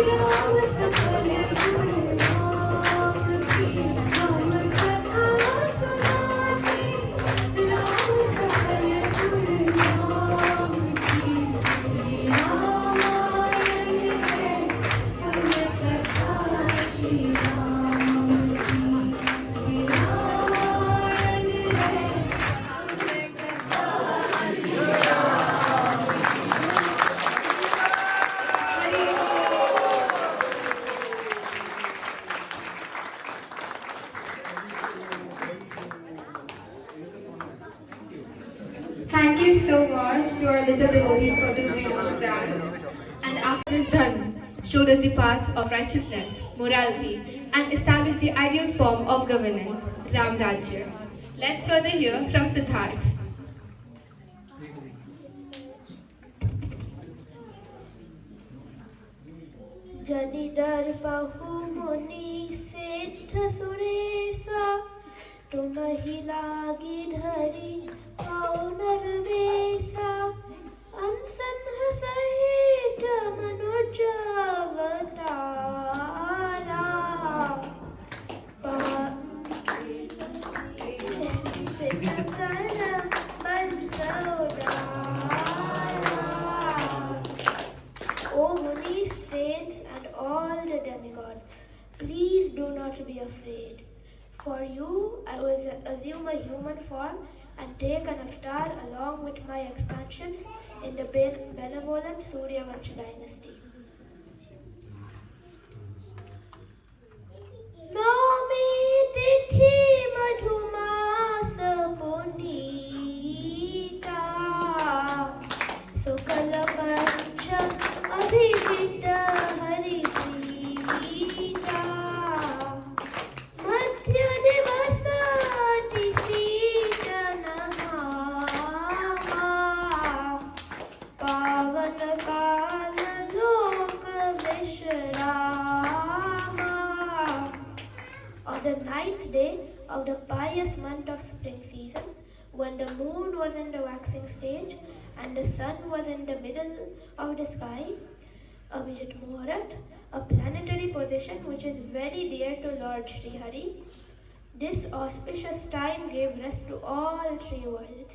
राम सकल गुण गावती, राम कथा सुनाती, राम सकल गुण गावती। ये रामायण है गुण कथा श्री राम की, ये रामायण है गुण कथा श्री राम की। Hari Thank you so much to our little devotees for this beautiful dance. And after this dharma, showed us the path of righteousness, morality, and established the ideal form of governance, Ram Rajya. Let's further hear from Siddharth. जनिडर बहु मुनि सेठ सुरेसा, तुम ही लागी धरी आओ नरवेसा। अनसन सहित मनुज अवतारा, O Muni, saints, and all the demigods, please do not be afraid. For you, I will assume a human form and take an avatar along with my expansions in the benevolent Suryavansh dynasty. Nami tithi madhumasa punita, sukala pancham abhijita hari prita, madhya divasa tishita nahama, pavan kala loka vishrama. On the ninth day of the pious month of spring season, when the moon was in the waxing stage and the sun was in the middle of the sky, Abhijit Muhurat, a planetary position which is very dear to Lord Sri Hari, this auspicious time gave rest to all three worlds.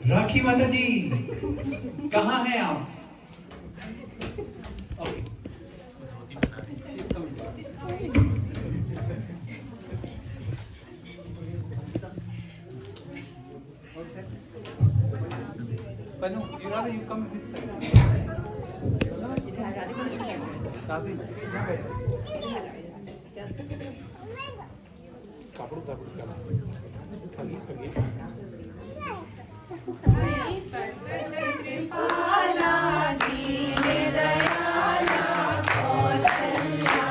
राखी माता जी कहाँ हैं आप? Panu, you come this side. Radhe. कृपाला दीन दयाला कौशल्या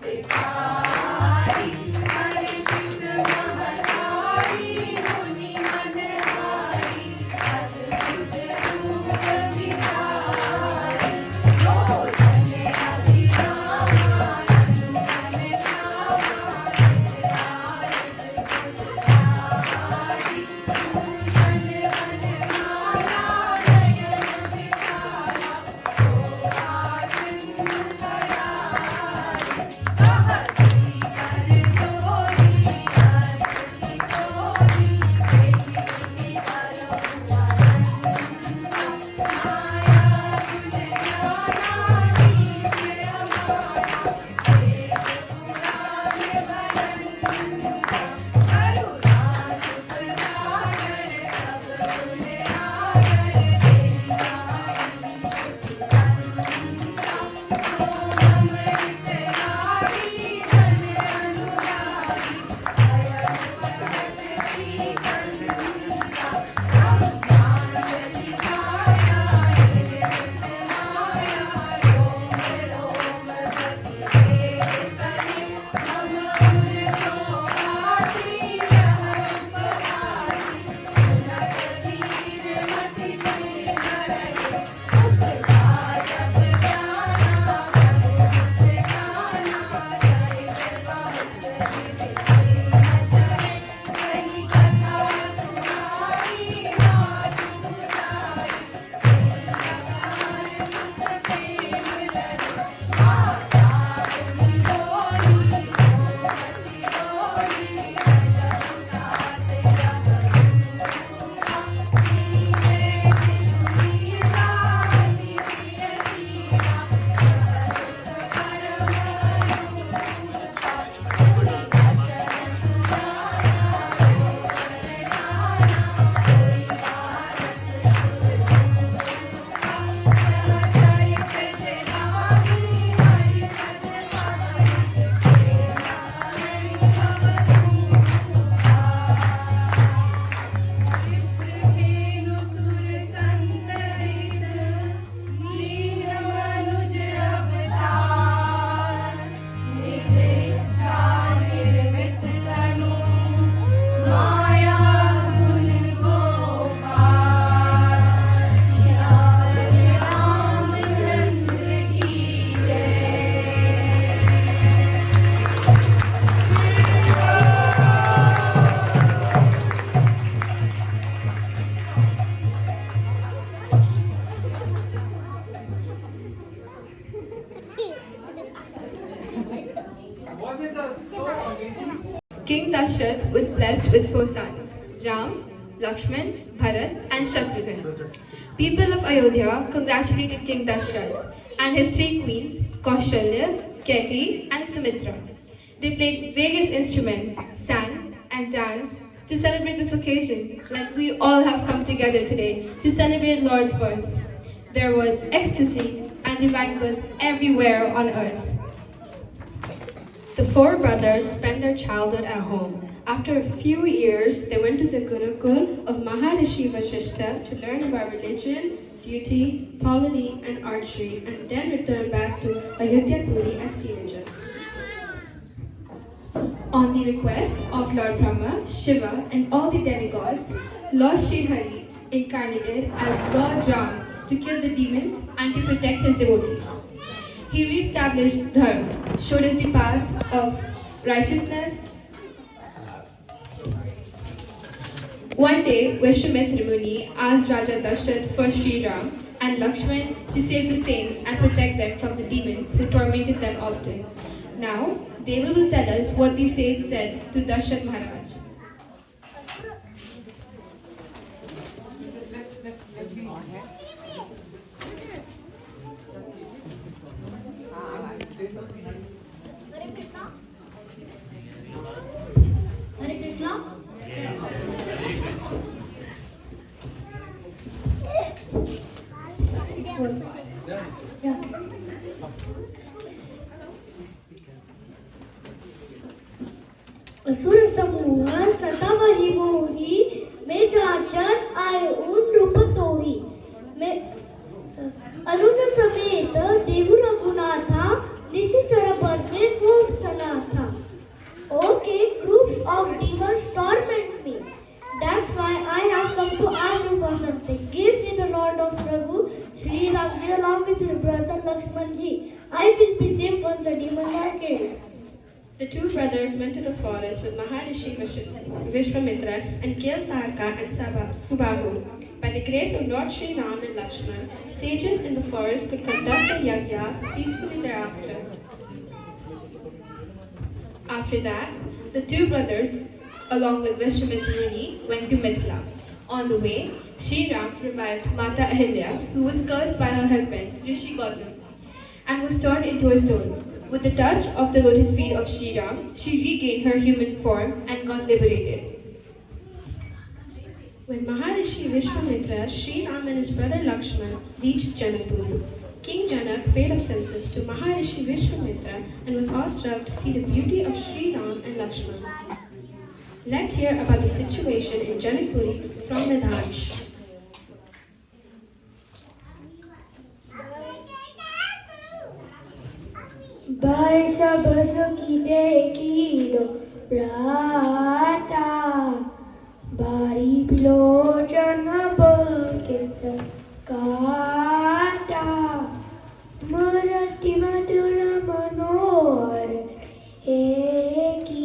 हितकारी, हर्षित महतारी मुनि मनहारी, अद्भुत रूप विचारी, लोचन अभिरामा अनुमन रामा, पूजन Was it so amazing? King Dashrath was blessed with 4 sons, Ram, Lakshman, Bharat and Shatrughan. People of Ayodhya congratulated King Dashrath and his 3 queens, Kaushalya, Kaikeyi and Sumitra. They played various instruments, sang and danced to celebrate this occasion, like we all have come together today to celebrate Lord's birth. There was ecstasy and divine bliss everywhere on earth. The 4 brothers spent their childhood at home. After a few years, they went to the Gurukul of Maharishi Vashishta to learn about religion, duty, polity, and archery, and then returned back to Ayodhya Puri as teenagers. On the request of Lord Brahma, Shiva, and all the demigods, Lord Sri Hari incarnated as Lord Ram to kill the demons and to protect his devotees. He re-established Dharma, showed us the path of righteousness. One day, Vishwamitra Muni asked Raja Dashrath for Sri Ram and Lakshman to save the saints and protect them from the demons who tormented them often. Now, Devi will tell us what these saints said to Dashrath Maharaj. Let's be on here. Hare Krishna. असुर समूह सतवरिवोहि में जाचर आए उन रूपतोहि में अनुज समेत देवु रघुनाथा निशिचर पद में खूब सनाथा. Okay, groups of demons torment me. That's why I have come to ask you for something. Give me the Lord of Prabhu, Sri Ram, along with his brother Lakshman ji. I will be safe once the demons are killed. The 2 brothers went to the forest with Maharishi Vishwamitra and killed Tarka and Subahu. By the grace of Lord Sri Ram and Lakshman, sages in the forest could conduct their yagyas peacefully thereafter. After that, the 2 brothers, along with Vishwamitra Muni, went to Mithila. On the way, Sri Ram revived Mata Ahilya, who was cursed by her husband, Rishi Gautam, and was turned into a stone. With the touch of the lotus feet of Sri Ram, she regained her human form and got liberated. When Maharishi Vishwamitra, Sri Ram and his brother Lakshman reached Janakpur, King Janak paid obeisances to Maharishi Vishwamitra and was awestruck to see the beauty of Sri Ram and Lakshman. Let's hear about the situation in Janakpuri from Vedhansh. Baisa basuki dekilo prata bari bilojana bulkita kata marati madura manor eki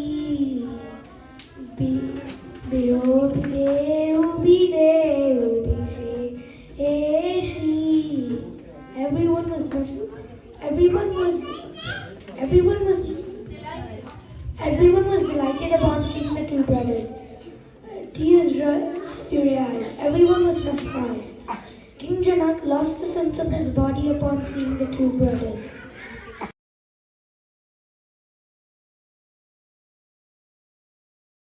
Everyone was listening. Everyone was delighted upon seeing the 2 brothers. Tears rushed to their eyes. Everyone was mesmerized. King Janak lost the sense of his body upon seeing the 2 brothers.